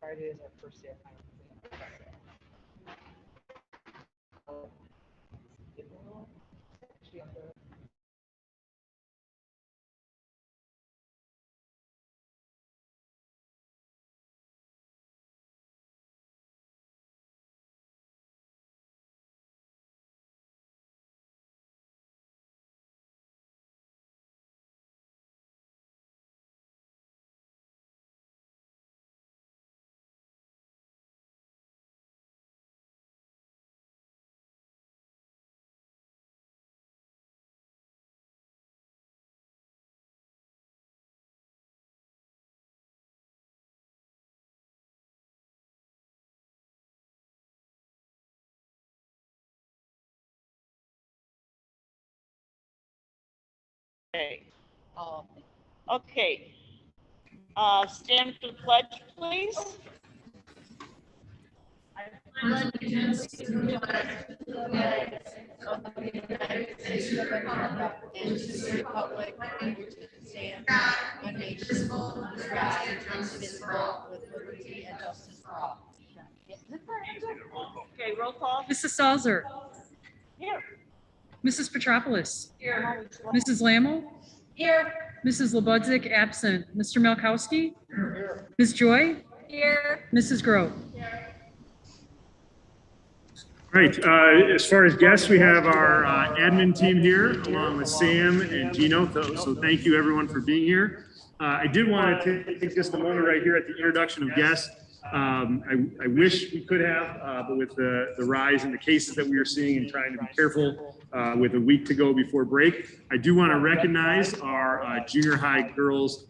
Friday is our first day of hiring. Okay. Okay. Stand for the pledge, please. I pledge allegiance to the flag of the United States of America and to the republic for which it stands, one nation, indivisible, with liberty and justice for all. Okay, roll call. Mrs. Salzer. Here. Mrs. Petropoulos. Here. Mrs. Lammel. Here. Mrs. Lubudzik, absent. Mr. Malkowski. Here. Ms. Joy. Here. Mrs. Grove. Right, as far as guests, we have our admin team here, along with Sam and Gino, so thank you everyone for being here. I did want to take just a moment right here at the introduction of guests. I wish we could have, but with the rise in the cases that we are seeing and trying to be careful with a week to go before break, I do want to recognize our junior high girls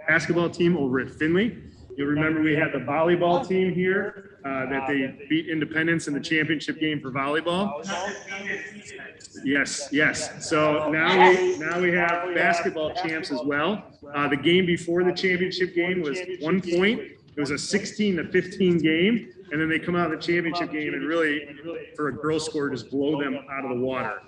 basketball team over at Findlay. You'll remember we had the volleyball team here that they beat Independence in the championship game for volleyball. Yes. So now we have basketball champs as well. The game before the championship game was 1 point. It was a 16-15 game, and then they come out of the championship game and really, for a girls' score, just blow them out of the water.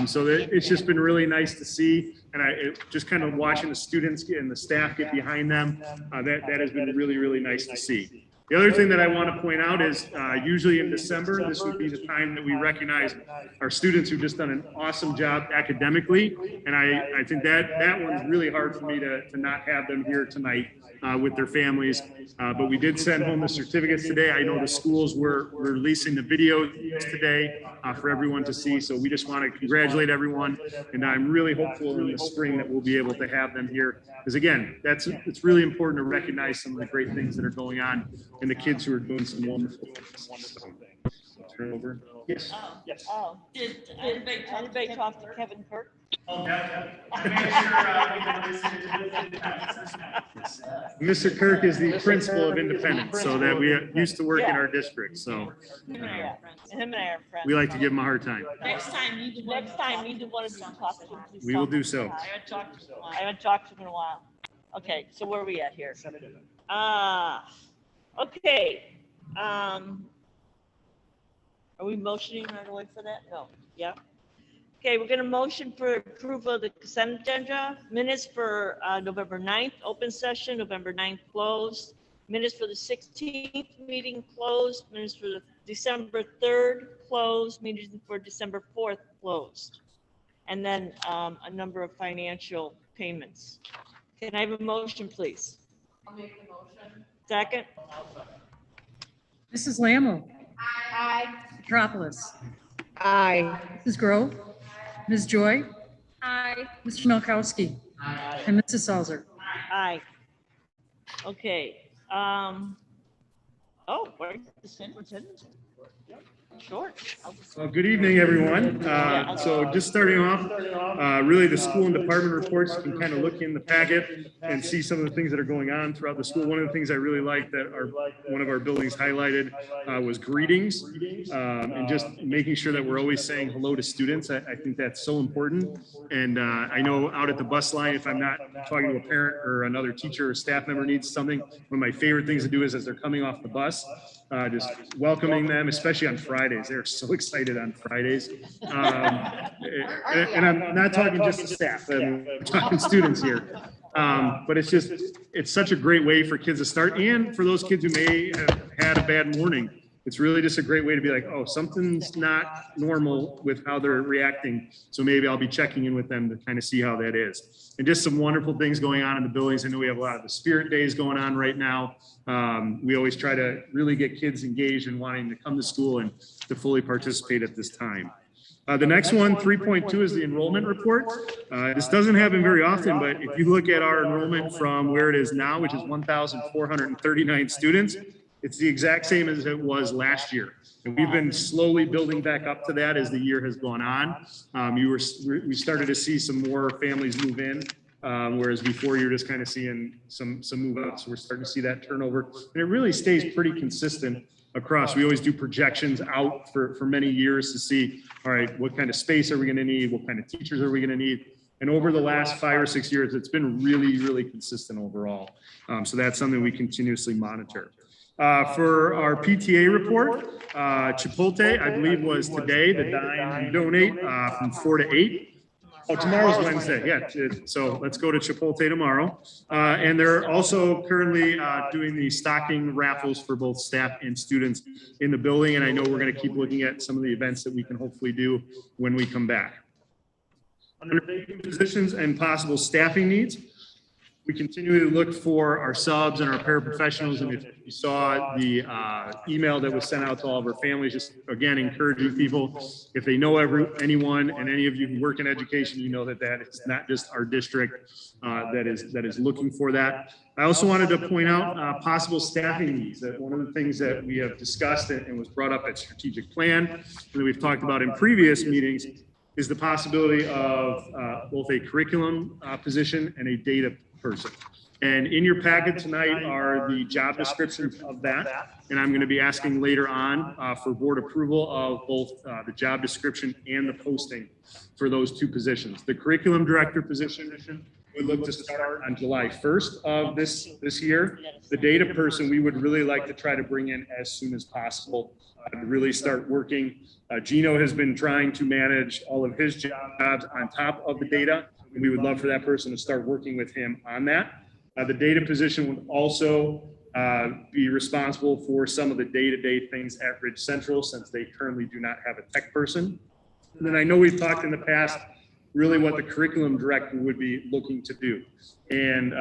So it's just been really nice to see, and just kind of watching the students and the staff get behind them. That has been really, really nice to see. The other thing that I want to point out is usually in December, this would be the time that we recognize our students who've just done an awesome job academically. And I think that one's really hard for me to not have them here tonight with their families. But we did send home the certificates today. I know the schools were releasing the video today for everyone to see. So we just want to congratulate everyone. And I'm really hopeful in the spring that we'll be able to have them here. Because again, it's really important to recognize some of the great things that are going on and the kids who are doing some wonderful things. Turn over. Yes. Did anybody talk to Kevin Kirk? Mr. Kirk is the principal of Independence, so that we used to work in our district. So Him and I are friends. we like to give him a hard time. Next time, neither one of us talk to him. We will do so. I haven't talked to him in a while. Okay, so where are we at here? Okay. Are we motioning right away for that? No. Yeah. Okay, we're gonna motion for approval of the consent agenda. Minutes for November 9th, open session, November 9th closed. Minutes for the 16th meeting closed. Minutes for the December 3rd closed. Meetings for December 4th closed. And then a number of financial payments. Can I have a motion, please? I'll make the motion. Second? Mrs. Lammel. Aye. Petropoulos. Aye. Mrs. Grove. Ms. Joy. Aye. Mr. Malkowski. And Mrs. Salzer. Aye. Okay. Where's the superintendent? Short. Well, good evening, everyone. So just starting off, really the school and department reports, you can kind of look in the packet and see some of the things that are going on throughout the school. One of the things I really liked that one of our buildings highlighted was greetings and just making sure that we're always saying hello to students. I think that's so important. And I know out at the bus line, if I'm not talking to a parent or another teacher or staff member needs something, one of my favorite things to do is as they're coming off the bus, just welcoming them, especially on Fridays. They're so excited on Fridays. And I'm not talking just the staff, I'm talking students here. But it's such a great way for kids to start, and for those kids who may have had a bad morning, it's really just a great way to be like, oh, something's not normal with how they're reacting. So maybe I'll be checking in with them to kind of see how that is. And just some wonderful things going on in the buildings. I know we have a lot of the spirit days going on right now. We always try to really get kids engaged and wanting to come to school and to fully participate at this time. The next one, 3.2, is the enrollment report. This doesn't happen very often, but if you look at our enrollment from where it is now, which is 1,439 students, it's the exact same as it was last year. And we've been slowly building back up to that as the year has gone on. We started to see some more families move in, whereas before you were just kind of seeing some move out. So we're starting to see that turnover. And it really stays pretty consistent across. We always do projections out for many years to see, all right, what kind of space are we going to need? What kind of teachers are we going to need? And over the last 5 or 6 years, it's been really, really consistent overall. So that's something we continuously monitor. For our PTA report, Chipotle, I believe, was today, the dine and donate from 4 to 8. Oh, tomorrow's Wednesday. Yeah. So let's go to Chipotle tomorrow. And they're also currently doing the stocking raffles for both staff and students in the building. And I know we're going to keep looking at some of the events that we can hopefully do when we come back. Under vacant positions and possible staffing needs, we continue to look for our subs and our paraprofessionals. And if you saw the email that was sent out to all of our families, just again, encouraging people, if they know anyone, and any of you who work in education, you know that is not just our district that is looking for that. I also wanted to point out possible staffing needs. That one of the things that we have discussed and was brought up at strategic plan, and that we've talked about in previous meetings, is the possibility of both a curriculum position and a data person. And in your packet tonight are the job descriptions of that. And I'm going to be asking later on for board approval of both the job description and the posting for those two positions. The curriculum director position, we look to start on July 1st of this year. The data person, we would really like to try to bring in as soon as possible to really start working. Gino has been trying to manage all of his jobs on top of the data. And we would love for that person to start working with him on that. The data position would also be responsible for some of the day-to-day things at Ridge Central, since they currently do not have a tech person. And then I know we've talked in the past really what the curriculum director would be looking to do. And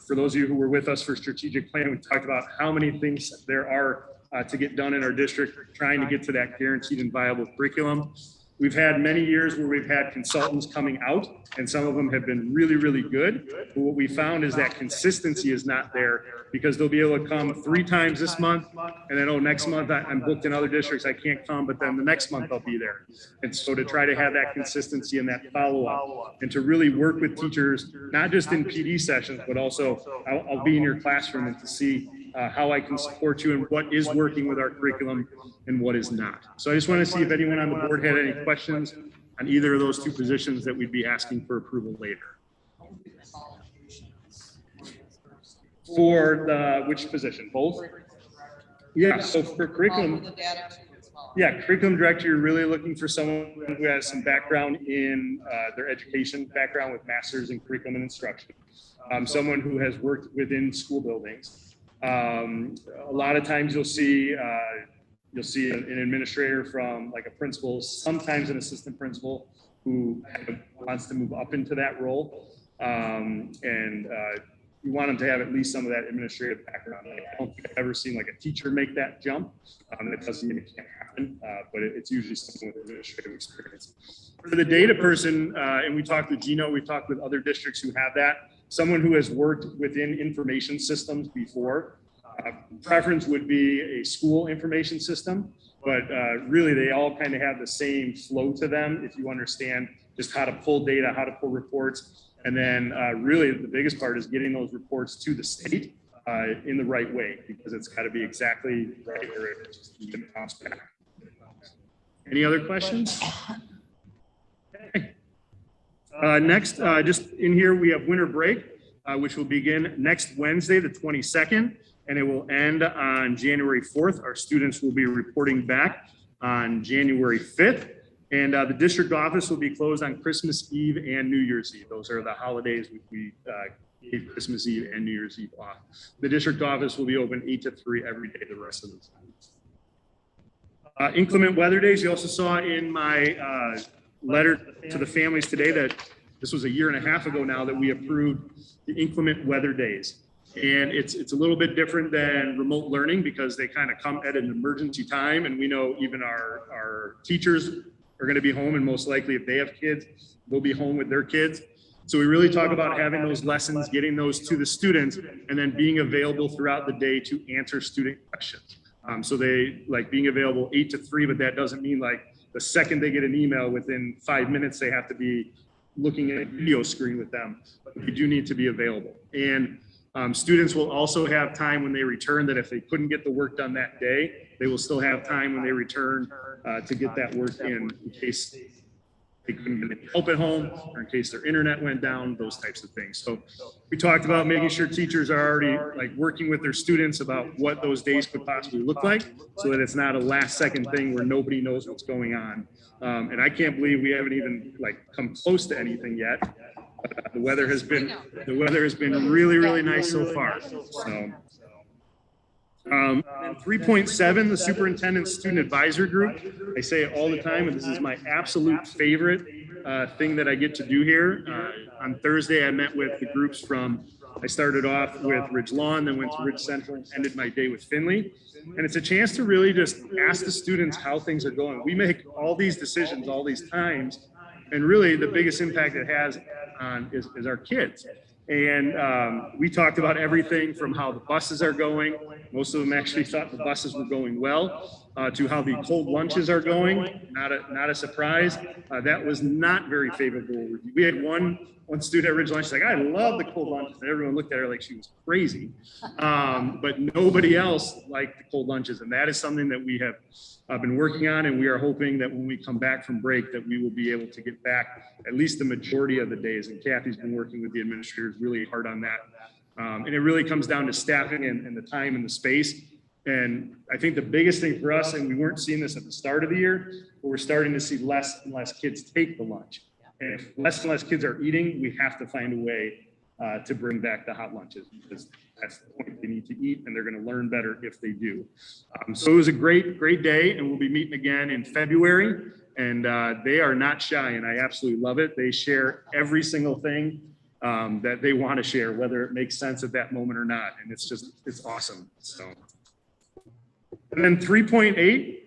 for those of you who were with us for strategic plan, we talked about how many things there are to get done in our district, trying to get to that guaranteed and viable curriculum. We've had many years where we've had consultants coming out, and some of them have been really, really good. But what we found is that consistency is not there, because they'll be able to come 3 times this month, and then, oh, next month I'm booked in other districts, I can't come, but then the next month I'll be there. And so to try to have that consistency and that follow-up, and to really work with teachers, not just in PD sessions, but also I'll be in your classroom and to see how I can support you and what is working with our curriculum and what is not. So I just want to see if anyone on the board had any questions on either of those two positions that we'd be asking for approval later. For the, which position? Both? Yeah, so for curriculum, yeah, curriculum director, you're really looking for someone who has some background in their education background with masters in curriculum and instruction. Someone who has worked within school buildings. A lot of times you'll see an administrator from like a principal, sometimes an assistant principal who wants to move up into that role. You want them to have at least some of that administrative background. I don't think I've ever seen like a teacher make that jump. That doesn't mean it can't happen, but it's usually someone with administrative experience. For the data person, and we talked with Gino, we talked with other districts who have that, someone who has worked within information systems before. Preference would be a school information system, but really they all kind of have the same flow to them if you understand just how to pull data, how to pull reports. And then really the biggest part is getting those reports to the state in the right way, because it's got to be exactly right where it just bounce back. Any other questions? Okay. Next, just in here, we have winter break, which will begin next Wednesday, the 22nd, and it will end on January 4th. Our students will be reporting back on January 5th. And the district office will be closed on Christmas Eve and New Year's Eve. Those are the holidays we Christmas Eve and New Year's Eve off. The district office will be open 8 to 3 every day the rest of the time. Inclement weather days. You also saw in my letter to the families today that this was a year and a half ago now that we approved the inclement weather days. And it's a little bit different than remote learning because they kind of come at an emergency time. And we know even our teachers are going to be home, and most likely if they have kids, they'll be home with their kids. So we really talk about having those lessons, getting those to the students, and then being available throughout the day to answer student questions. So they like being available 8 to 3, but that doesn't mean like the second they get an email within 5 minutes, they have to be looking at a video screen with them. But they do need to be available. And students will also have time when they return that if they couldn't get the work done that day, they will still have time when they return to get that work in case they couldn't get help at home or in case their internet went down, those types of things. So we talked about making sure teachers are already like working with their students about what those days could possibly look like so that it's not a last second thing where nobody knows what's going on. And I can't believe we haven't even like come close to anything yet. The weather has been really, really nice so far. So 3.7, the superintendent student advisor group. I say it all the time, and this is my absolute favorite thing that I get to do here. On Thursday, I met with the groups I started off with Ridge Lawn, then went to Ridge Central, and ended my day with Finley. And it's a chance to really just ask the students how things are going. We make all these decisions all these times, and really the biggest impact it has on is our kids. And we talked about everything from how the buses are going. Most of them actually thought the buses were going well, to how the cold lunches are going. Not a surprise. That was not very favorable. We had one student at Ridge Lunch, she's like, I love the cold lunches. And everyone looked at her like she was crazy. But nobody else liked the cold lunches. And that is something that we have been working on. And we are hoping that when we come back from break, that we will be able to get back at least the majority of the days. And Kathy's been working with the administrators really hard on that. And it really comes down to staffing and the time and the space. And I think the biggest thing for us, and we weren't seeing this at the start of the year, but we're starting to see less and less kids take the lunch. And if less and less kids are eating, we have to find a way to bring back the hot lunches because that's the point. They need to eat and they're going to learn better if they do. So it was a great day, and we'll be meeting again in February. And they are not shy, and I absolutely love it. They share every single thing that they want to share, whether it makes sense at that moment or not. And it's awesome. So, and then 3.8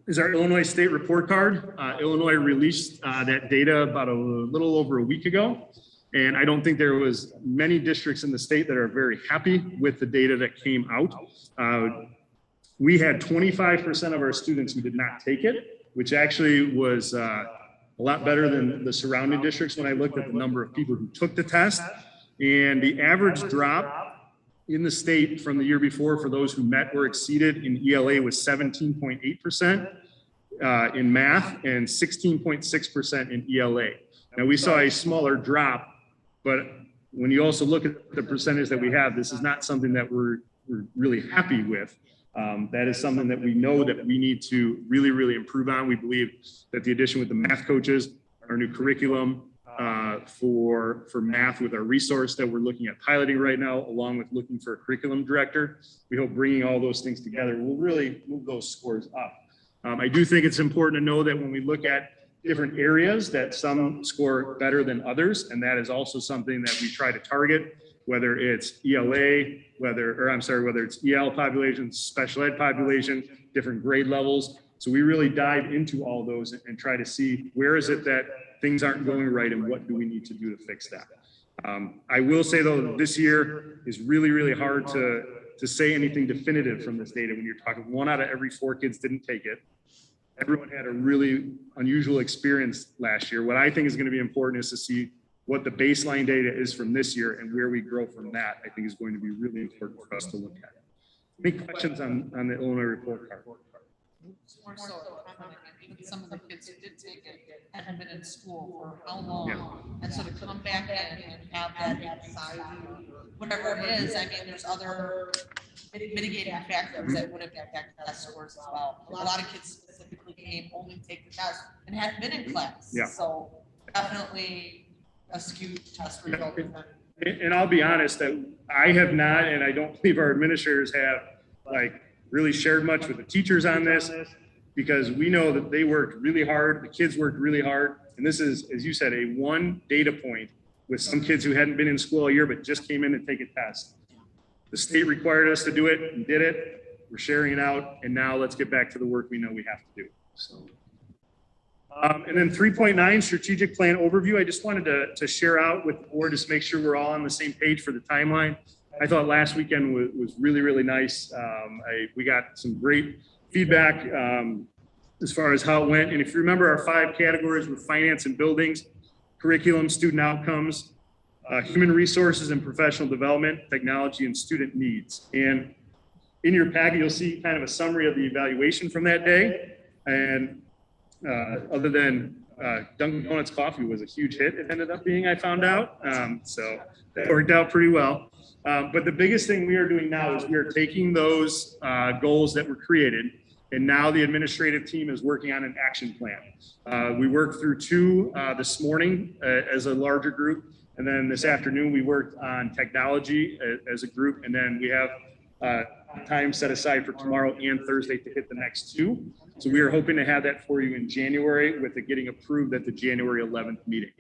is our Illinois State Report Card. Illinois released that data about a little over a week ago. And I don't think there was many districts in the state that are very happy with the data that came out. We had 25% of our students who did not take it, which actually was a lot better than the surrounding districts when I looked at the number of people who took the test. And the average drop in the state from the year before for those who met or exceeded in ELA was 17.8% in math and 16.6% in ELA. Now we saw a smaller drop, but when you also look at the percentage that we have, this is not something that we're really happy with. That is something that we know that we need to really, really improve on. We believe that the addition with the math coaches, our new curriculum for math with our resource that we're looking at piloting right now, along with looking for a curriculum director, we hope bringing all those things together will really move those scores up. I do think it's important to know that when we look at different areas that some score better than others, and that is also something that we try to target, whether it's ELA, whether it's EL population, special ed population, different grade levels. So we really dive into all those and try to see where is it that things aren't going right and what do we need to do to fix that. I will say though, this year is really, really hard to say anything definitive from this data when you're talking 1 out of every 4 kids didn't take it. Everyone had a really unusual experience last year. What I think is going to be important is to see what the baseline data is from this year and where we grow from that. I think is going to be really important for us to look at. Any questions on the Illinois report card? More so, even some of the kids who did take it hadn't been in school for how long? Yeah. And so to come back in and have that anxiety, whatever it is, I mean, there's other mitigating factors that would have impacted test scores as well. A lot of kids specifically came only to take the test and hadn't been in class. Yeah. So definitely a skewed test result. And I'll be honest that I have not, and I don't believe our administrators have, like, really shared much with the teachers on this, because we know that they worked really hard, the kids worked really hard, and this is, as you said, a one data point with some kids who hadn't been in school all year but just came in to take a test. The state required us to do it and did it. We're sharing it out, and now let's get back to the work we know we have to do. So. And then 3.9 strategic plan overview. I just wanted to share out with the board, just make sure we're all on the same page for the timeline. I thought last weekend was really, really nice. We got some great feedback as far as how it went. And if you remember, our 5 categories were finance and buildings, curriculum, student outcomes, human resources and professional development, technology, and student needs. And in your packet, you'll see kind of a summary of the evaluation from that day. And other than Dunkin' Donuts coffee was a huge hit, it ended up being, I found out. So that worked out pretty well. But the biggest thing we are doing now is we are taking those goals that were created, and now the administrative team is working on an action plan. We worked through 2 this morning as a larger group, and then this afternoon we worked on technology as a group, and then we have time set aside for tomorrow and Thursday to hit the next 2. So we are hoping to have that for you in January, with it getting approved at the January 11th meeting.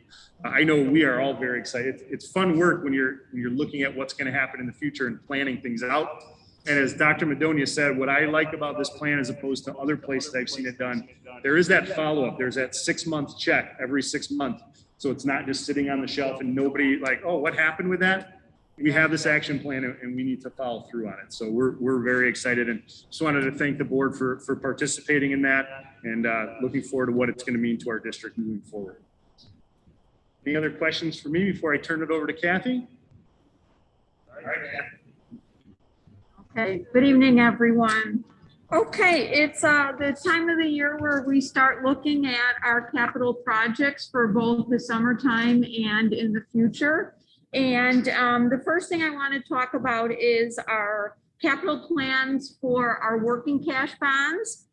I know we are all very excited. It's fun work when you're looking at what's going to happen in the future and planning things out. And as Dr. Madonia said, what I like about this plan as opposed to other places I've seen it done, there is that follow-up. There's that 6-month check every 6 months. So it's not just sitting on the shelf and nobody like, oh, what happened with that? We have this action plan and we need to follow through on it. So we're very excited, and just wanted to thank the board for participating in that, and looking forward to what it's going to mean to our district moving forward. Any other questions for me before I turn it over to Kathy? All right. Okay, good evening, everyone. Okay, it's the time of the year where we start looking at our capital projects for both the summertime and in the future. And the first thing I want to talk about is our capital plans for our working cash bonds.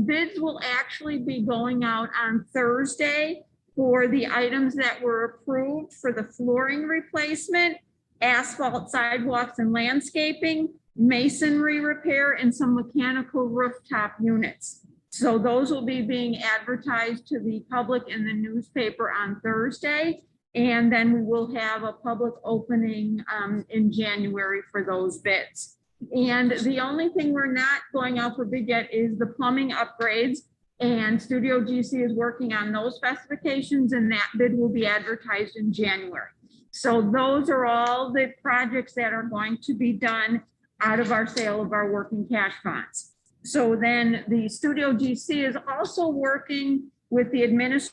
Bids will actually be going out on Thursday for the items that were approved for the flooring replacement, asphalt, sidewalks, and landscaping, masonry repair, and some mechanical rooftop units. So those will be being advertised to the public in the newspaper on Thursday. And then we will have a public opening in January for those bids. And the only thing we're not going out for bid yet is the plumbing upgrades. And Studio GC is working on those specifications, and that bid will be advertised in January. So those are all the projects that are going to be done out of our sale of our working cash bonds. So then the Studio GC is also working with the administration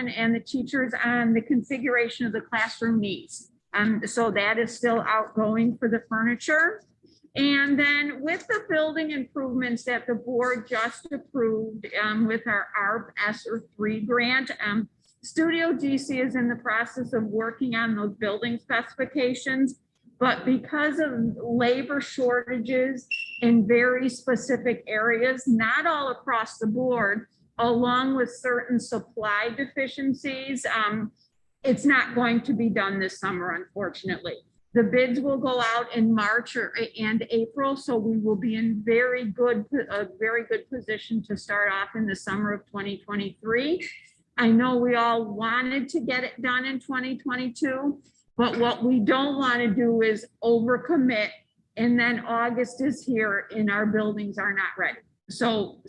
and the teachers on the configuration of the classroom needs. So that is still outgoing for the furniture. And then with the building improvements that the board just approved with our ARP ESSER 3 grant, Studio GC is in the process of working on those building specifications. But because of labor shortages in very specific areas, not all across the board, along with certain supply deficiencies, it's not going to be done this summer, unfortunately. The bids will go out in March and April, so we will be in a very good position to start off in the summer of 2023. I know we all wanted to get it done in 2022, but what we don't want to do is overcommit, and then August is here and our buildings are not ready. So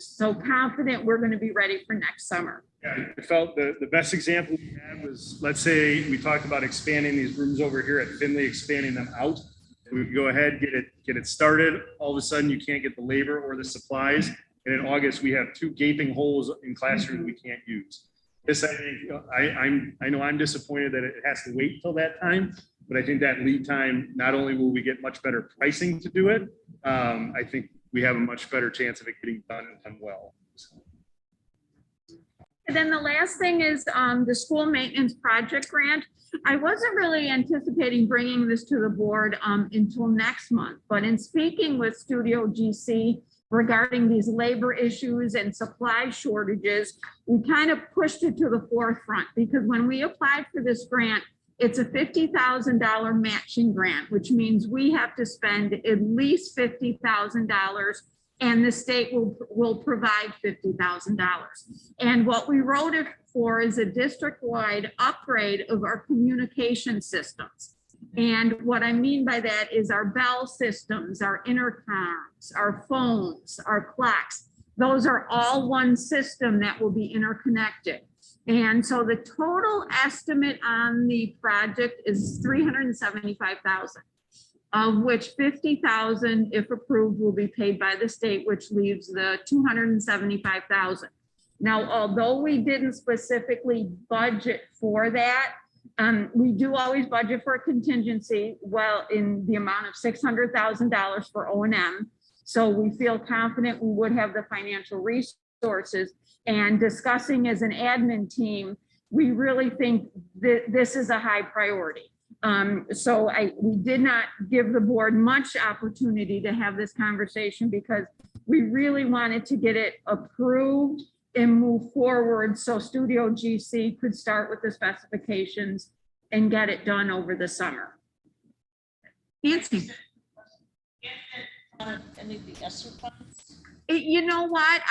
confident we're going to be ready for next summer. Yeah, I felt the best example we had was, let's say we talked about expanding these rooms over here at Finley, expanding them out. We go ahead, get it started. All of a sudden you can't get the labor or the supplies. And in August, we have 2 gaping holes in classrooms we can't use. This, I think, I know I'm disappointed that it has to wait till that time, but I think that lead time, not only will we get much better pricing to do it, I think we have a much better chance of it getting done and done well. And then the last thing is the school maintenance project grant. I wasn't really anticipating bringing this to the board until next month, but in speaking with Studio GC regarding these labor issues and supply shortages, we kind of pushed it to the forefront, because when we applied for this grant, It's a $50,000 matching grant, which means we have to spend at least $50,000 and the state will provide $50,000. And what we wrote it for is a district-wide upgrade of our communication systems. And what I mean by that is our bell systems, our intercoms, our phones, our clocks. Those are all one system that will be interconnected. And so the total estimate on the project is $375,000, of which $50,000, if approved, will be paid by the state, which leaves the $275,000. Now, although we didn't specifically budget for that, we do always budget for a contingency, well, in the amount of $600,000 for O&M. So we feel confident we would have the financial resources. And discussing as an admin team, we really think that this is a high priority. So we did not give the board much opportunity to have this conversation because we really wanted to get it approved and move forward so Studio GC could start with the specifications and get it done over the summer. Nancy. Any of the ESSER funds? You know what?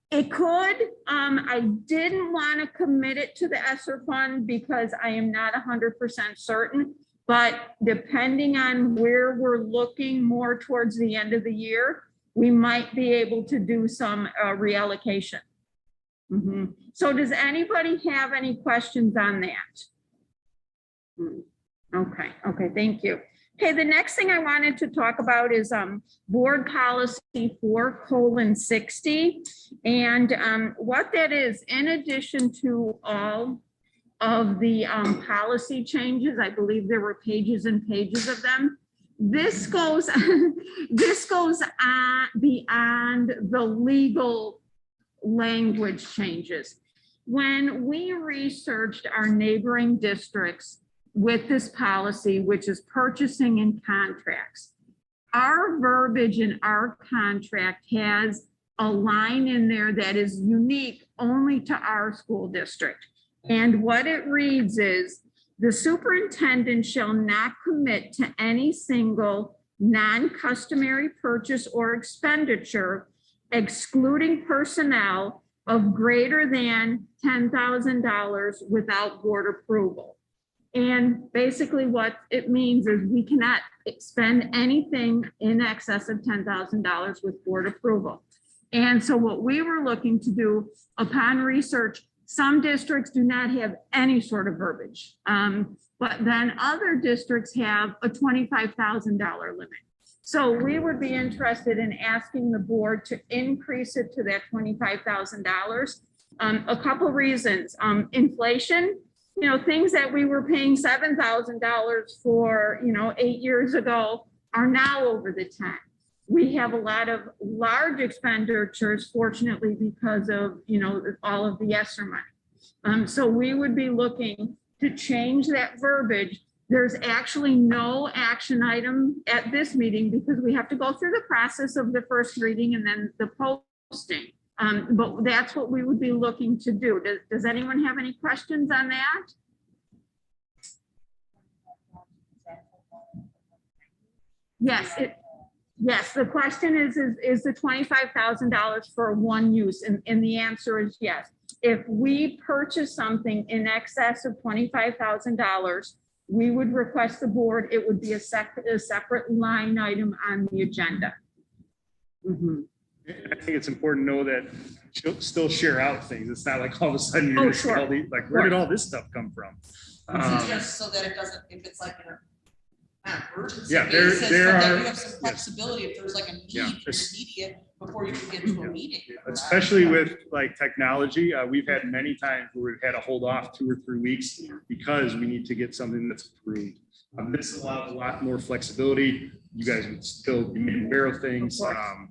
It could. I didn't want to commit it to the ESSER fund because I am not 100% certain. But depending on where we're looking more towards the end of the year, we might be able to do some reallocation. So does anybody have any questions on that? Okay, thank you. Okay, the next thing I wanted to talk about is board policy 4:60. And what that is, in addition to all of the policy changes, I believe there were pages and pages of them. This goes, this goes on beyond the legal language changes. When we researched our neighboring districts with this policy, which is purchasing and contracts, our verbiage in our contract has a line in there that is unique only to our school district. And what it reads is, the superintendent shall not commit to any single non-customary purchase or expenditure, excluding personnel, of greater than $10,000 without board approval. And basically what it means is we cannot spend anything in excess of $10,000 with board approval. And so what we were looking to do upon research, some districts do not have any sort of verbiage, but then other districts have a $25,000 limit. So we would be interested in asking the board to increase it to that $25,000. A couple reasons, inflation, you know, things that we were paying $7,000 for, 8 years ago are now over the 10. We have a lot of large expenditures, fortunately, because of, all of the ESSER money. So we would be looking to change that verbiage. There's actually no action item at this meeting because we have to go through the process of the first reading and then the posting. But that's what we would be looking to do. Does anyone have any questions on that? Yes, the question is the $25,000 for one use? And the answer is yes. If we purchase something in excess of $25,000, we would request the board, it would be a separate line item on the agenda. I think it's important to know that she'll still share out things. It's not like all of a sudden you're sure. like, where did all this stuff come from? Just so that it doesn't, if it's like an emergency Yeah, basis, there but then are- you have some flexibility if there's like a need, Yeah. immediate before you can get to a meeting. Especially with like technology, we've had many times where we've had to hold off 2 or 3 weeks because we need to get something that's approved. This allows a lot more flexibility. You guys would still be made aware of things.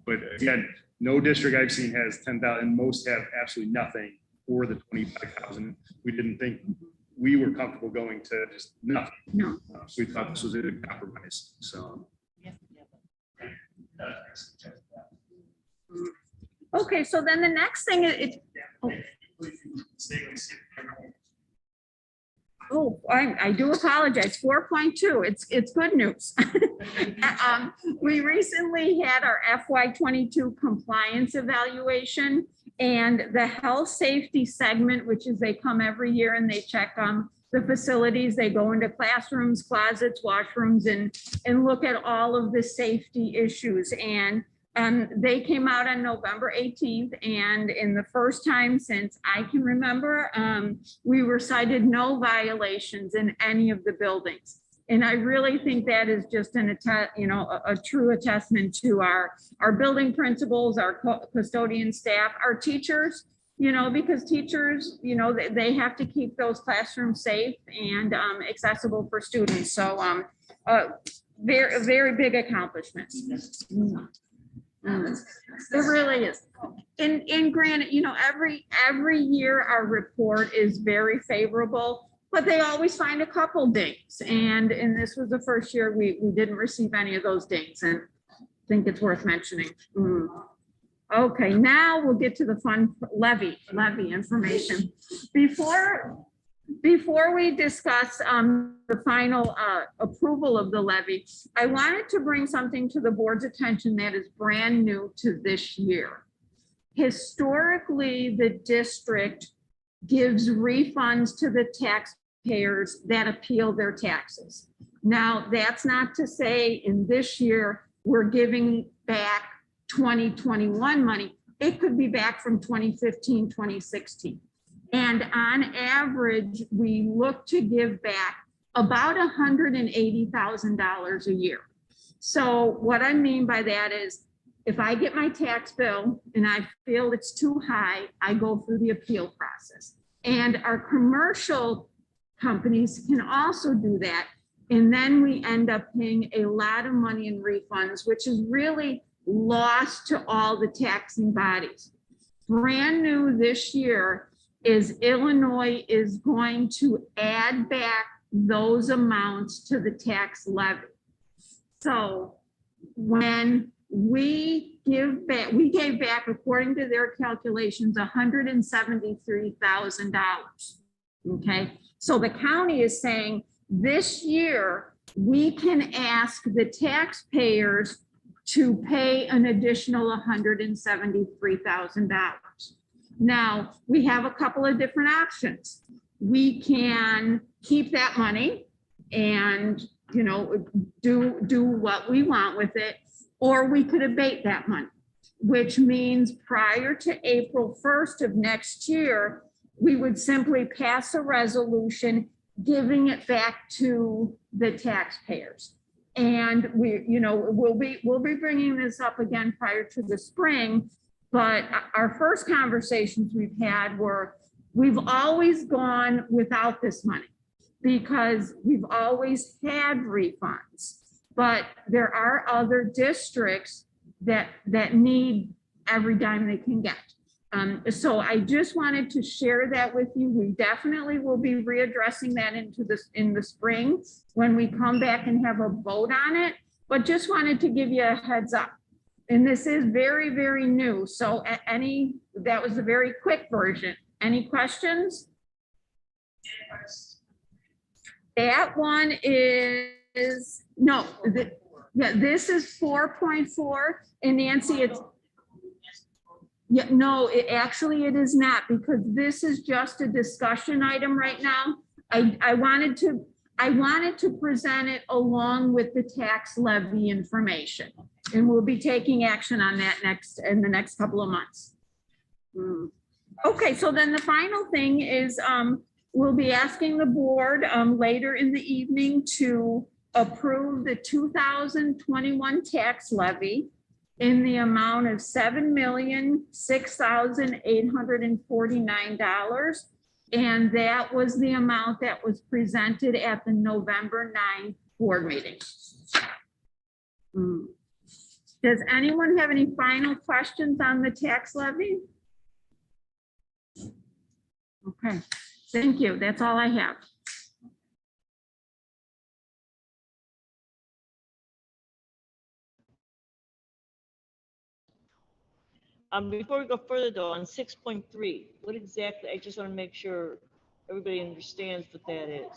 But again, no district I've seen has 10,000, most have absolutely nothing for the 25,000. We didn't think we were comfortable going to just nothing. No. So we thought this was a good compromise, so. Okay, so then the next thing is, Oh, I do apologize. 4.2, it's good news. We recently had our FY22 compliance evaluation, and the health safety segment, which is they come every year and they check the facilities. They go into classrooms, closets, washrooms, and look at all of the safety issues. And they came out on November 18th, and in the first time since I can remember, we were cited no violations in any of the buildings. And I really think that is just a true attestment to our building principals, our custodian staff, our teachers, because teachers, they have to keep those classrooms safe and accessible for students. So very, very big accomplishments. It really is. And granted, every year our report is very favorable, but they always find a couple dings. And this was the first year we didn't receive any of those dings, and I think it's worth mentioning. Okay, now we'll get to the fun levy information. Before we discuss the final approval of the levy, I wanted to bring something to the board's attention that is brand new to this year. Historically, the district gives refunds to the taxpayers that appeal their taxes. Now, that's not to say in this year we're giving back 2021 money. It could be back from 2015, 2016. And on average, we look to give back about $180,000 a year. So what I mean by that is, if I get my tax bill and I feel it's too high, I go through the appeal process. And our commercial companies can also do that. And then we end up paying a lot of money in refunds, which is really lost to all the taxing bodies. Brand new this year is Illinois is going to add back those amounts to the tax levy. So when we gave back, according to their calculations, $173,000. Okay, so the county is saying this year we can ask the taxpayers to pay an additional $173,000. Now, we have a couple of different options. We can keep that money and, do what we want with it, or we could abate that money, which means prior to April 1st of next year, we would simply pass a resolution giving it back to the taxpayers. And we'll be bringing this up again prior to the spring. But our first conversations we've had were, we've always gone without this money because we've always had refunds. But there are other districts that need every dime they can get. So I just wanted to share that with you. We definitely will be readdressing that in the spring when we come back and have a vote on it. But just wanted to give you a heads up. And this is very, very new. So that was a very quick version. Any questions? That one is, no, this is 4.4. And Nancy, it's, yeah, no, it is not, because this is just a discussion item right now. I wanted to present it along with the tax levy information. And we'll be taking action on that in the next couple of months. Okay, so then the final thing is we'll be asking the board later in the evening to approve the 2021 tax levy in the amount of $7,006,849. And that was the amount that was presented at the November 9th board meeting. Does anyone have any final questions on the tax levy? Okay, thank you. That's all I have. Before we go further though, on 6.3, what exactly, I just want to make sure everybody understands what that is.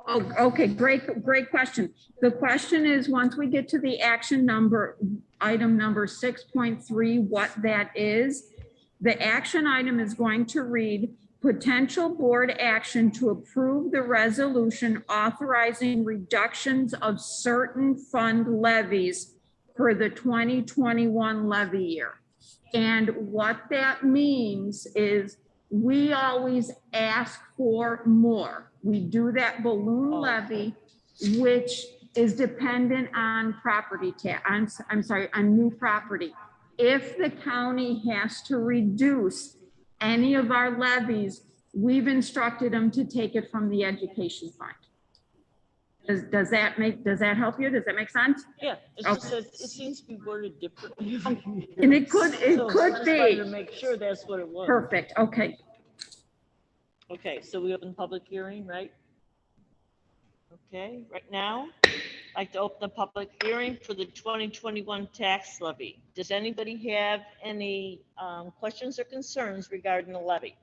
Oh, okay, great question. The question is, once we get to the action number, item number 6.3, what that is, the action item is going to read, potential board action to approve the resolution authorizing reductions of certain fund levies for the 2021 levy year. And what that means is we always ask for more. We do that balloon levy, which is dependent on property tax, on new property. If the county has to reduce any of our levies, we've instructed them to take it from the education fund. Does that help you? Does that make sense? Yeah, it's just that it seems to be worded differently. And it could So I just wanted to be. make sure that's what it was. Perfect, okay. Okay, so we open public hearing, right? Okay, right now, I'd like to open the public hearing for the 2021 tax levy. Does anybody have any questions or concerns regarding the levy?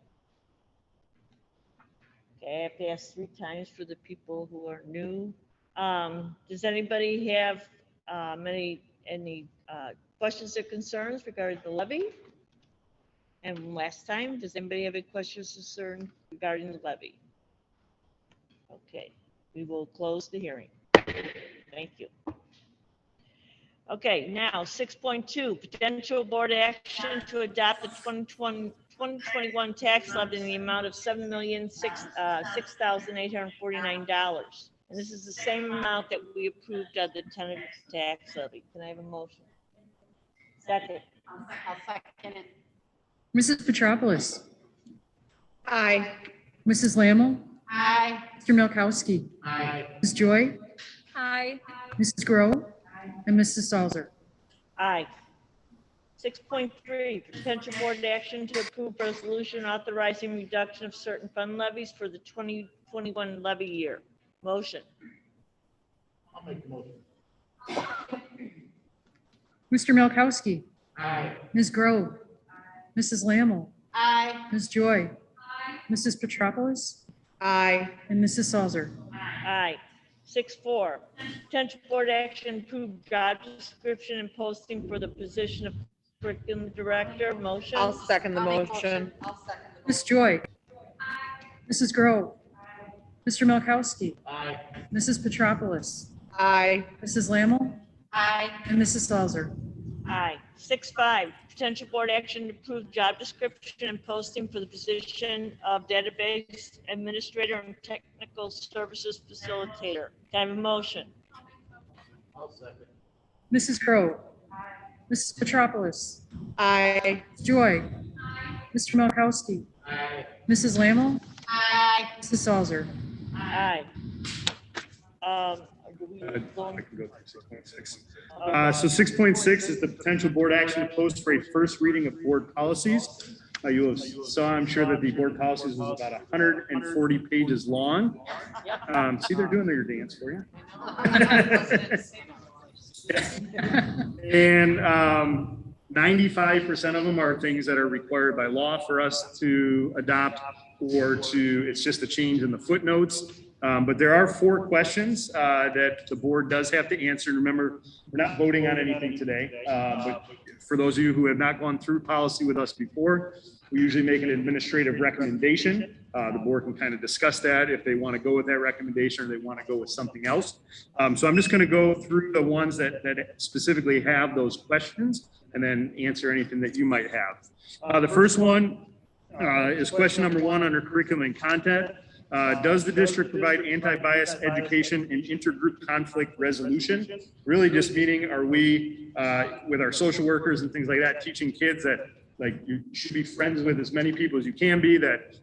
Okay, I have to ask 3 times for the people who are new. Does anybody have any questions or concerns regarding the levy? And last time, does anybody have any questions or concerns regarding the levy? Okay, we will close the hearing. Thank you. Okay, now 6.2, potential board action to adopt the 2021 tax levy in the amount of $7,006,849. And this is the same amount that we approved of the tentative tax levy. Can I have a motion? Second. I'll second it. Mrs. Petropoulos, Aye. Mrs. Lammle, Aye. Mr. Milkowski. Ms. Joy, Aye. Mrs. Grow, and Mrs. Salzer. Aye. 6.3, potential board action to approve resolution authorizing reduction of certain fund levies for the 2021 levy year. Motion. I'll make the motion. Mr. Milkowski. Ms. Grove. Mrs. Lammle. Aye. Ms. Joy. Mrs. Petropoulos. Aye. And Mrs. Salzer. Aye. 6.4, potential board action approve job description and posting for the position of curriculum director. Motion. I'll second the I'll make motion. I'll second the Ms. Joy. Mrs. Grove. Mr. Milkowski. Aye. Mrs. Petropoulos. Aye. Mrs. Lammle. Aye. And Mrs. Salzer. Aye. 6.5, potential board action to approve job description and posting for the position of database administrator and technical services facilitator. Can I have a motion? I'll second. Mrs. Grove. Mrs. Petropoulos. Aye. Ms. Joy. Mr. Milkowski. Aye. Mrs. Lammle. Aye. Mrs. Salzer. Aye. Do we I go on? can go through 6.6. So 6.6 is the potential board action to post for a first reading of board policies. You saw, I'm sure, that the board policies was about 140 pages long. See, they're doing their dance for you. And 95% of them are things that are required by law for us to adopt, or it's just a change in the footnotes. But there are 4 questions that the board does have to answer. And remember, we're not voting on anything today. But for those of you who have not gone through policy with us before, we usually make an administrative recommendation. The board can kind of discuss that if they want to go with that recommendation or they want to go with something else. So I'm just going to go through the ones that specifically have those questions and then answer anything that you might have. The first one is question number 1 under curriculum and content. Does the district provide anti-bias education and intergroup conflict resolution? Really just meaning, are we, with our social workers and things like that, teaching kids that like you should be friends with as many people as you can be, that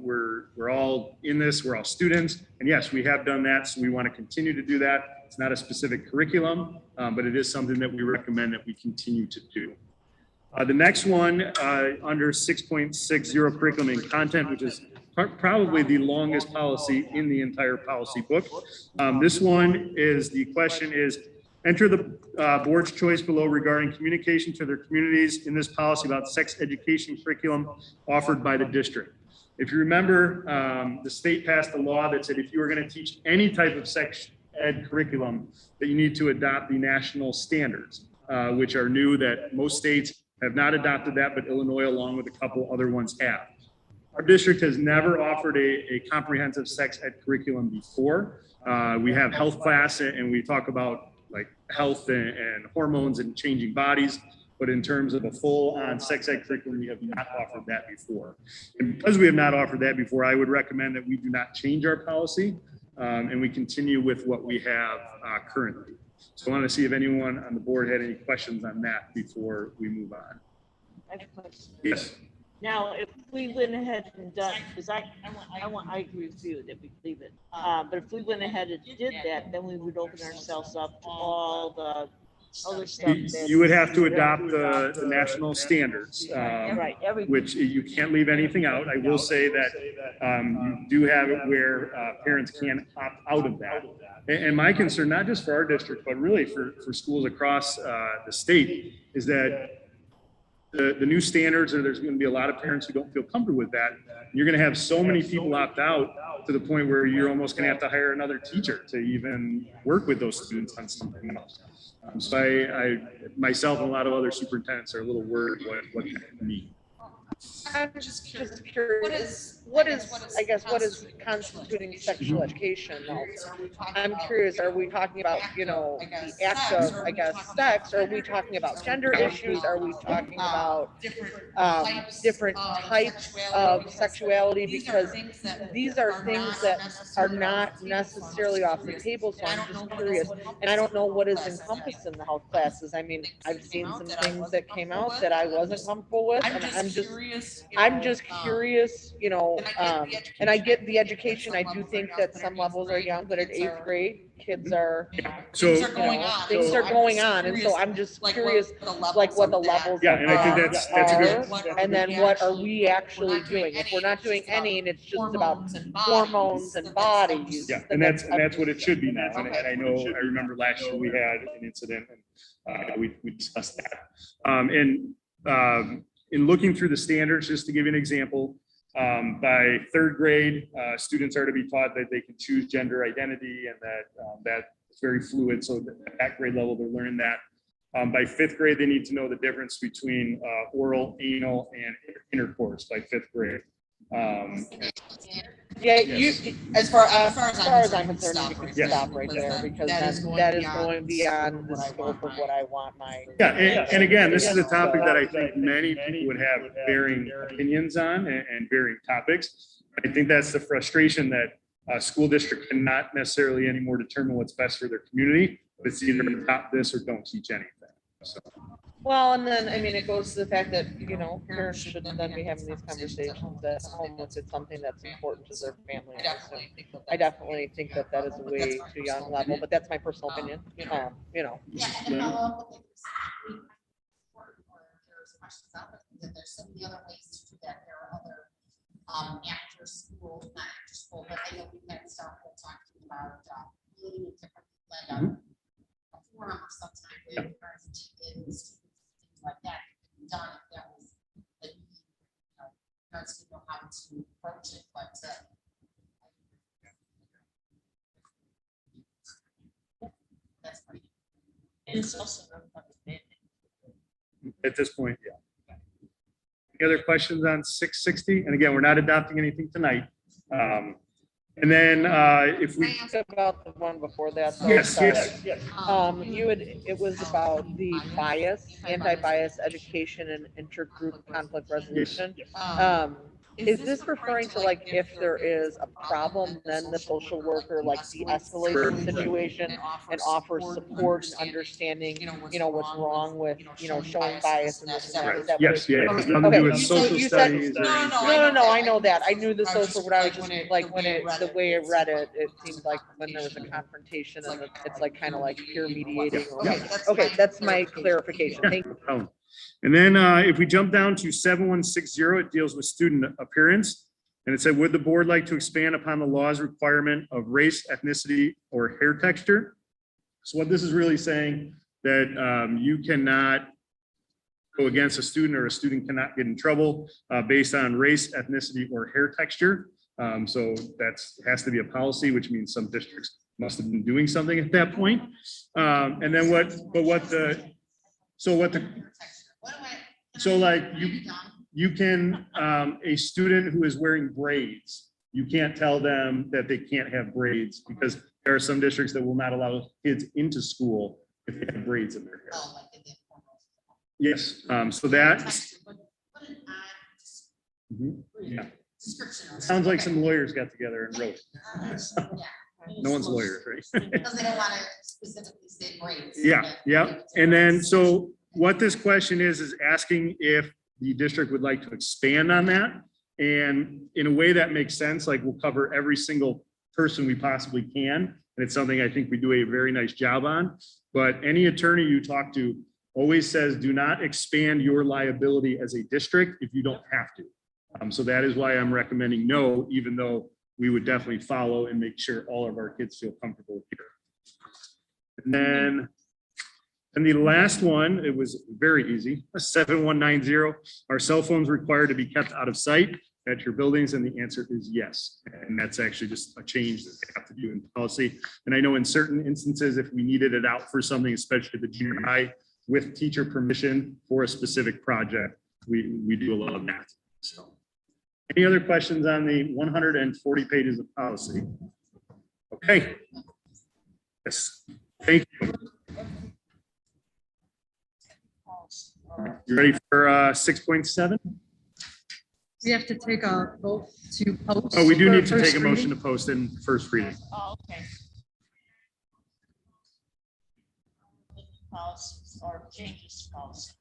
we're all in this, we're all students. And yes, we have done that. So we want to continue to do that. It's not a specific curriculum, but it is something that we recommend that we continue to do. The next one under 6.60 curriculum and content, which is probably the longest policy in the entire policy book. This one is, the question is, enter the board's choice below regarding communication to their communities in this policy about sex education curriculum offered by the district. If you remember, the state passed a law that said if you were going to teach any type of sex ed curriculum, that you need to adopt the national standards, which are new, that most states have not adopted that, but Illinois, along with a couple other ones, have. Our district has never offered a comprehensive sex ed curriculum before. We have health class and we talk about like health and hormones and changing bodies. But in terms of a full-on sex ed curriculum, we have not offered that before. And because we have not offered that before, I would recommend that we do not change our policy and we continue with what we have currently. So I want to see if anyone on the board had any questions on that before we move on. I have a question. Yes. Now, if we went ahead and done, because I agree with you that we leave it. But if we went ahead and did that, then we would open ourselves up to all the other stuff. You would have to adopt the national standards, Right, everything. which you can't leave anything out. I will say that you do have it where parents can opt out of that. And my concern, not just for our district, but really for schools across the state, is that the new standards, or there's going to be a lot of parents who don't feel comfortable with that. You're going to have so many people opt out to the point where you're almost going to have to hire another teacher to even work with those students on something else. So I myself and a lot of other superintendents are a little worried what that can mean. I'm just curious, what is constituting sexual education though? I'm curious, are we talking about, the act of, sex? Are we talking about gender issues? Are we talking about different types of sexuality? Because these are things that are not necessarily off the table, so I'm just curious. And I don't know what is encompassed in the health classes. I mean, I've seen some things that came out that I wasn't comfortable with, and I'm just curious, and I get the education. I do think that some levels are young, but at 8th grade, kids are, So things are going on. And so I'm just curious, like what the levels yeah, and I think that's a good. are, and then what are we actually doing? If we're not doing any, and it's just about hormones and bodies. Yeah, and that's what it should be now. And I know, I remember last year we had an incident and we discussed that. In looking through the standards, just to give you an example, by 3rd grade, students are to be taught that they can choose gender identity and that it's very fluid. So at that grade level, they're learning that. By 5th grade, they need to know the difference between oral, anal, and intercourse by 5th grade. As far as I'm concerned, you can stop right there, because that is going beyond the scope of what I want my. Yeah, and again, this is a topic that I think many people would have varying opinions on and varying topics. I think that's the frustration that a school district cannot necessarily anymore determine what's best for their community. But it's either adopt this or don't teach anything. So. Well, and then, I mean, it goes to the fact that, parents should then be having these conversations at home if it's something that's important to their family. I definitely think that that is a way too young level, but that's my personal opinion. Yeah, and I'll there's questions out there, that there's so many other ways to do that. There are other after school, not after school, but I know we've had stuff talking about meeting with different people at a forum or sometime with parents and students, things like that done if there was the parents would know how to approach it, but that's great. And it's also not understanding. At this point, yeah. Any other questions on 660? And again, we're not adopting anything tonight. And then if we About the one before that. though, yes, sorry. yes. It was about the anti-bias education and intergroup conflict resolution. Is this referring to like if there is a problem, then the social worker like de-escalates the situation and offers support and understanding, what's wrong with, showing bias and this and that? Is that what Yes, it- yeah. It's nothing to do with social you said- studies. or- No, I know that. I knew the social, but I was just like, the way I read it, it seemed like when there was a confrontation and it's like kind of like peer mediating. Okay, that's my clarification. Thank you. Oh. And then if we jump down to 7160, it deals with student appearance. And it said, would the board like to expand upon the law's requirement of race, ethnicity, or hair texture? So what this is really saying that you cannot go against a student, or a student cannot get in trouble based on race, ethnicity, or hair texture. So that's, has to be a policy, which means some districts must have been doing something at that point. And then so like you can, a student who is wearing braids, you can't tell them that they can't have braids, because there are some districts that will not allow kids into school if they have braids in their hair. Yes, so that. Mhm, yeah. Sounds like some lawyers got together and wrote. No one's lawyers, right? Because they don't want to specifically say grades. Yeah, yeah. And then, so what this question is asking if the district would like to expand on that. And in a way that makes sense, like we'll cover every single person we possibly can. And it's something I think we do a very nice job on. But any attorney you talk to always says, do not expand your liability as a district if you don't have to. So that is why I'm recommending no, even though we would definitely follow and make sure all of our kids feel comfortable here. And then, and the last one, it was very easy, 7190, are cell phones required to be kept out of sight at your buildings? And the answer is yes. And that's actually just a change that they have to do in policy. And I know in certain instances, if we needed it out for something, especially the junior high, with teacher permission for a specific project, we do a lot of that. So, any other questions on the 140 pages of policy? Okay. Yes, thank you. You ready for 6.7? We have to take a vote to post. Oh, we do for need to first take a motion to reading. post in first reading. Oh, okay. Policies or changes to policy.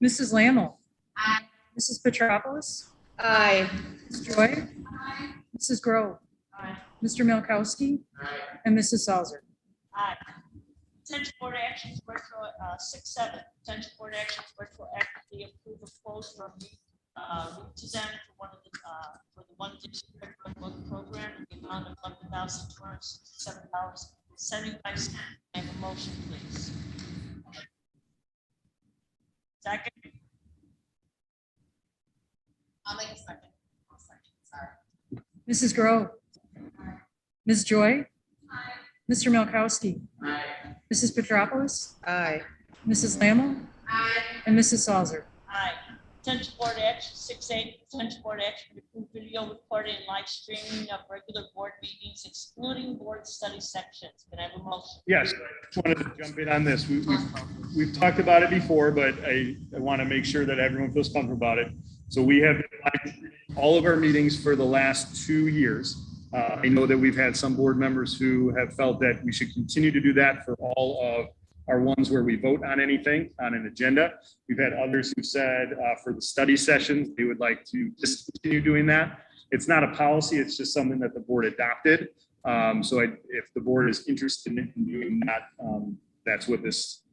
Mrs. Lammle. Mrs. Petropoulos. Aye. Ms. Joy. Mrs. Grove. Mr. Milkowski. And Mrs. Salzer. Aye. Potential board actions, virtual, 6.7, potential board actions, virtual actively approve a quote from route to them for the one district book program, in the amount of $11,267.75. I have a motion, please. Second. I'll make a second. I'll second, sorry. Mrs. Grove. Ms. Joy. Mr. Milkowski. Mrs. Petropoulos. Aye. Mrs. Lammle. And Mrs. Salzer. Aye. Potential board action, 6.8, potential board action to approve video recording and live streaming of regular board meetings excluding board study sections. Can I have a motion? Yes, I just wanted to jump in on this. We've talked about it before, but I want to make sure that everyone feels comfortable about it. So we have all of our meetings for the last 2 years. I know that we've had some board members who have felt that we should continue to do that for all of our ones where we vote on anything on an agenda. We've had others who said for the study sessions, they would like to just continue doing that. It's not a policy, it's just something that the board adopted. So if the board is interested in doing that, that's what this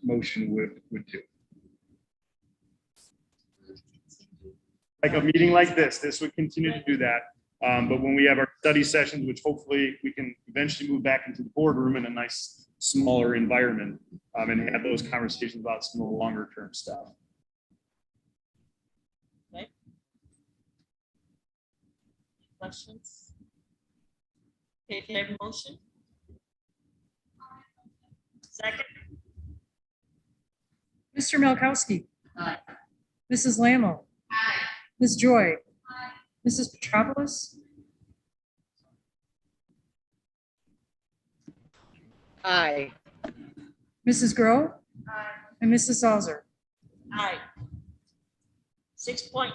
motion would do. Like a meeting like this would continue to do that. But when we have our study sessions, which hopefully we can eventually move back into the boardroom in a nice smaller environment and have those conversations about some of the longer term stuff. Okay. Questions? Okay, can I have a motion? Second. Mr. Milkowski. Mrs. Lammle. Ms. Joy. Mrs. Petropoulos. Aye. Mrs. Grove. And Mrs. Salzer. Aye. 6.9,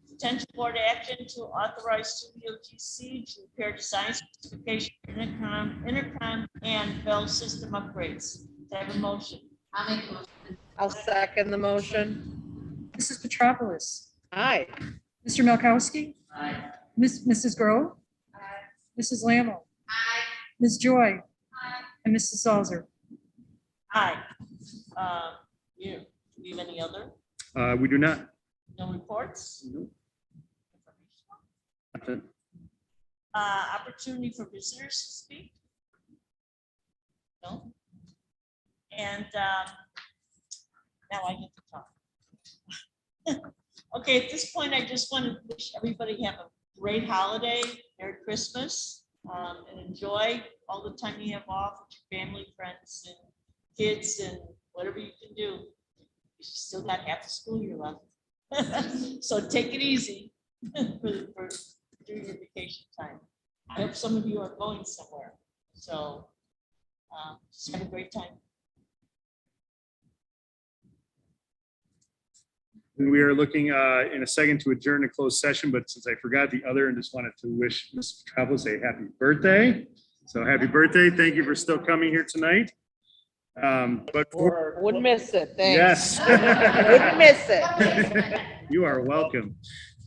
potential board action to authorize Studio GC to repair design specification, intercom, and bell system upgrades. Do I have a motion? I'll make a motion. I'll second the motion. Mrs. Petropoulos. Aye. Mr. Milkowski. Mrs. Grove. Mrs. Lammle. Ms. Joy. And Mrs. Salzer. Aye. You, do you have any other? We do not. No reports? Nothing. Opportunity for visitors to speak? No? And now I get to talk. Okay, at this point, I just want to wish everybody have a great holiday, Merry Christmas, and enjoy all the time you have off with your family, friends, and kids, and whatever you can do. You still got half the school year left. So take it easy for during your vacation time. I hope some of you are going somewhere. So just have a great time. And we are looking in a second to adjourn a closed session, but since I forgot the other and just wanted to wish Ms. Travels a happy birthday. So happy birthday. Thank you for still coming here tonight. But Wouldn't miss it, thanks. yes. Wouldn't miss it. You are welcome.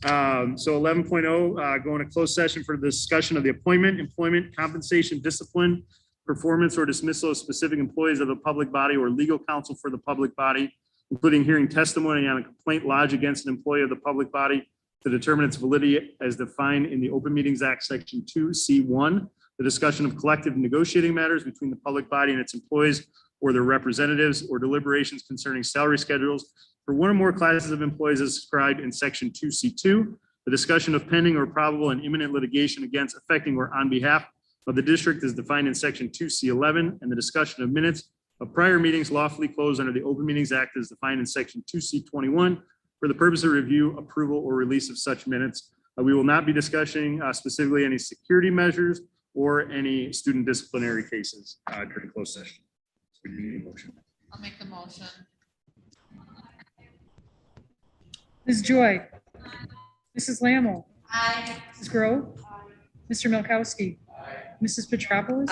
So 11.0, going to closed session for the discussion of the appointment, employment, compensation, discipline, performance, or dismissal of specific employees of the public body or legal counsel for the public body, including hearing testimony on a complaint lodged against an employee of the public body to determine its validity as defined in the Open Meetings Act, Section 2C1, the discussion of collective negotiating matters between the public body and its employees or their representatives, or deliberations concerning salary schedules for one or more classes of employees as described in Section 2C2, the discussion of pending or probable and imminent litigation against, affecting, or on behalf of the district as defined in Section 2C11, and the discussion of minutes of prior meetings lawfully closed under the Open Meetings Act as defined in Section 2C21 for the purpose of review, approval, or release of such minutes. We will not be discussing specifically any security measures or any student disciplinary cases during closed session. So we need a motion. I'll make the motion. Ms. Joy. Mrs. Lammle. Aye. Mrs. Grove. Mr. Milkowski. Mrs. Petropoulos.